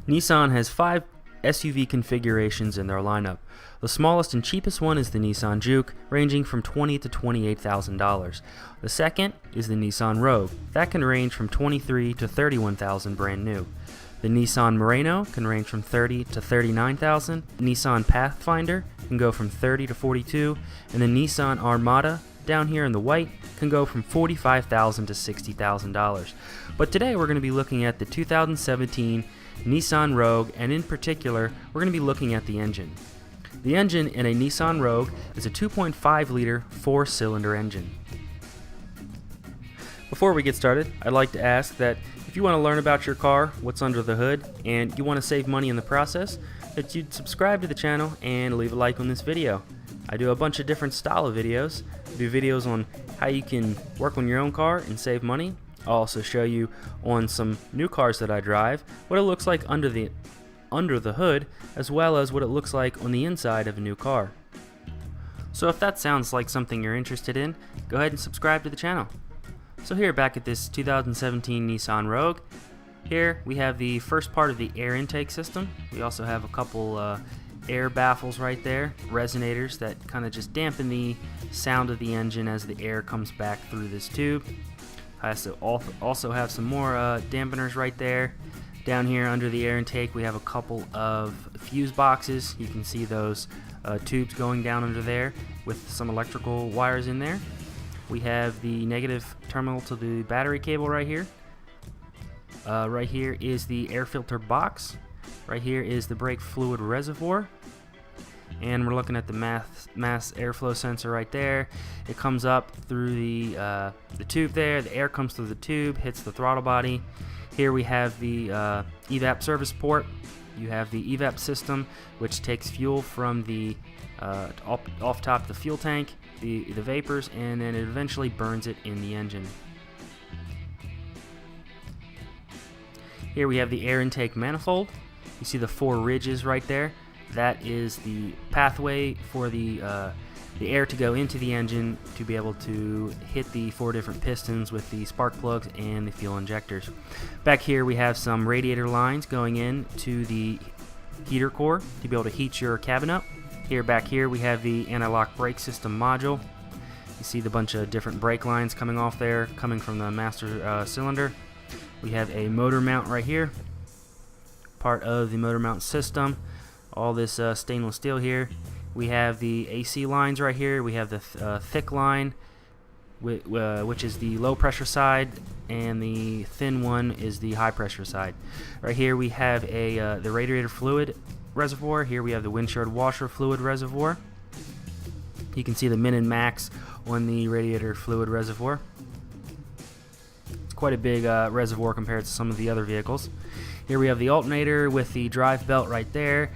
Nissan has 5 SUV configurations in their lineup. The smallest and cheapest one is the Nissan Juke, ranging from $20,000 to $28,000. The second is the Nissan Rogue. That can range from $23,000 to $31,000 brand new. The Nissan Murano can range from $30,000 to $39,000. Nissan Pathfinder can go from $30,000 to $42,000, and the Nissan Armada down here in the white can go from $45,000 to $60,000. But today we're going to be looking at the 2017 Nissan Rogue, and in particular we're going to be looking at the engine. The engine in a Nissan Rogue is a 2.5 liter 4-cylinder engine. Before we get started, I'd like to ask that if you want to learn about your car, what's under the hood, and you want to save money in the process, that you'd subscribe to the channel and leave a like on this video. I do a bunch of different style of videos. I do videos on how you can work on your own car and save money. I'll also show you on some new cars that I drive what it looks like under the hood, as well as what it looks like on the inside of a new car. So if that sounds like something you're interested in, go ahead and subscribe to the channel. So here, back at this 2017 Nissan Rogue, here we have the first part of the air intake system. We also have a couple air baffles right there, resonators that kind of just dampen the sound of the engine as the air comes back through this tube. I also have some more dampeners right there. Down here under the air intake we have a couple of fuse boxes. You can see those tubes going down under there with some electrical wires in there. We have the negative terminal to the battery cable right here. Right here is the air filter box. Right here is the brake fluid reservoir. And we're looking at the mass airflow sensor right there. It comes up through the tube there. The air comes through the tube, hits the throttle body. Here we have the evap service port. You have the evap system, which takes fuel from the off top the fuel tank, the vapors, and then it eventually burns it in the engine. Here we have the air intake manifold. You see the 4 ridges right there. That is the pathway for the air to go into the engine to be able to hit the 4 different pistons with the spark plugs and the fuel injectors. Back here we have some radiator lines going in to the heater core to be able to heat your cabin up. Back here we have the anti-lock brake system module. You see the bunch of different brake lines coming off there, coming from the master cylinder. We have a motor mount right here, part of the motor mount system. All this stainless steel here. We have the AC lines right here. We have the thick line, which is the low pressure side, and the thin one is the high pressure side. Right here we have the radiator fluid reservoir. Here we have the windshield washer fluid reservoir. You can see the min and max on the radiator fluid reservoir. It's quite a big reservoir compared to some of the other vehicles. Here we have the alternator with the drive belt right there,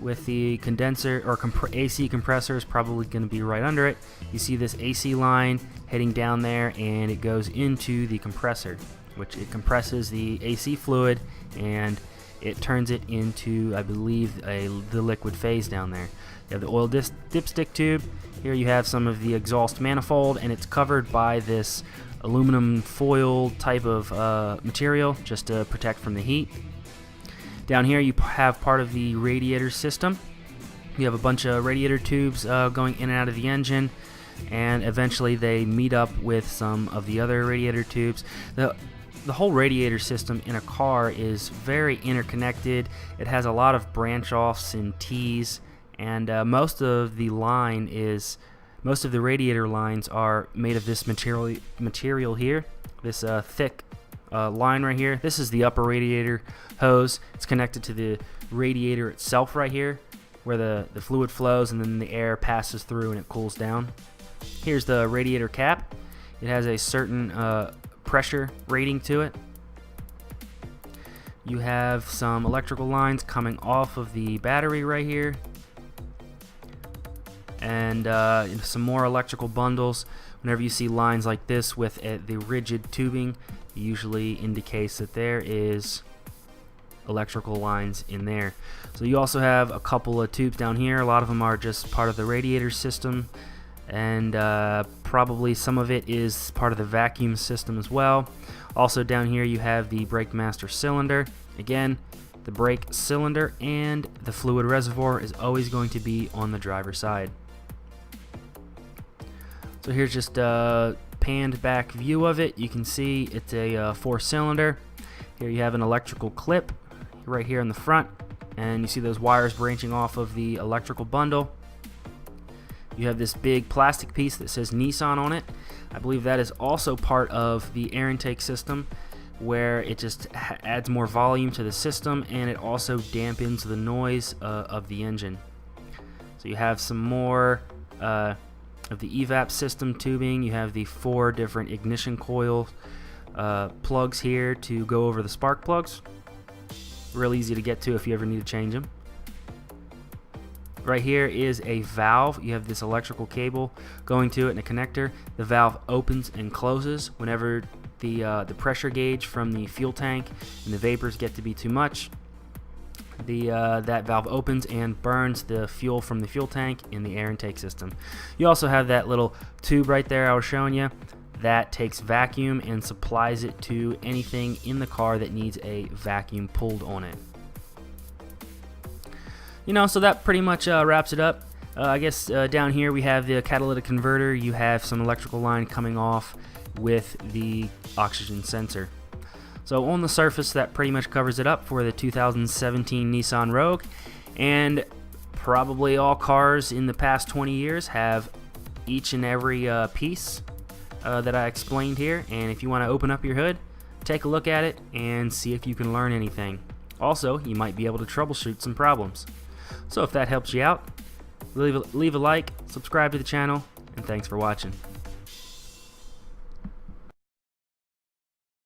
with the condenser or AC compressor is probably going to be right under it. You see this AC line heading down there, and it goes into the compressor, which it compresses the AC fluid and it turns it into, I believe, the liquid phase down there. You have the oil dipstick tube. Here you have some of the exhaust manifold, and it's covered by this aluminum foil type of material just to protect from the heat. Down here you have part of the radiator system. You have a bunch of radiator tubes going in and out of the engine, and eventually they meet up with some of the other radiator tubes. The whole radiator system in a car is very interconnected. It has a lot of branch offs and T's, and most of the radiator lines are made of this material here, this thick line right here. This is the upper radiator hose. It's connected to the radiator itself right here, where the fluid flows and then the air passes through and it cools down. Here's the radiator cap. It has a certain pressure rating to it. You have some electrical lines coming off of the battery right here, and some more electrical bundles. Whenever you see lines like this with the rigid tubing, it usually indicates that there is electrical lines in there. So you also have a couple of tubes down here. A lot of them are just part of the radiator system, and probably some of it is part of the vacuum system as well. Also down here you have the brake master cylinder. Again, the brake cylinder and the fluid reservoir is always going to be on the driver's side. So here's just a panned back view of it. You can see it's a 4-cylinder. Here you have an electrical clip right here in the front, and you see those wires branching off of the electrical bundle. You have this big plastic piece that says Nissan on it. I believe that is also part of the air intake system, where it just adds more volume to the system, and it also dampens the noise of the engine. So you have some more of the evap system tubing. You have the 4 different ignition coil plugs here to go over the spark plugs. Real easy to get to if you ever need to change them. Right here is a valve. You have this electrical cable going to it and a connector. The valve opens and closes whenever the pressure gauge from the fuel tank and the vapors get to be too much. That valve opens and burns the fuel from the fuel tank in the air intake system. You also have that little tube right there I was showing you that takes vacuum and supplies it to anything in the car that needs a vacuum pulled on it. So that pretty much wraps it up. I guess down here we have the catalytic converter. You have some electrical line coming off with the oxygen sensor. So on the surface, that pretty much covers it up for the 2017 Nissan Rogue. And probably all cars in the past 20 years have each and every piece that I explained here. And if you want to open up your hood, take a look at it and see if you can learn anything. Also, you might be able to troubleshoot some problems. So if that helps you out, leave a like, subscribe to the channel, and thanks for watching.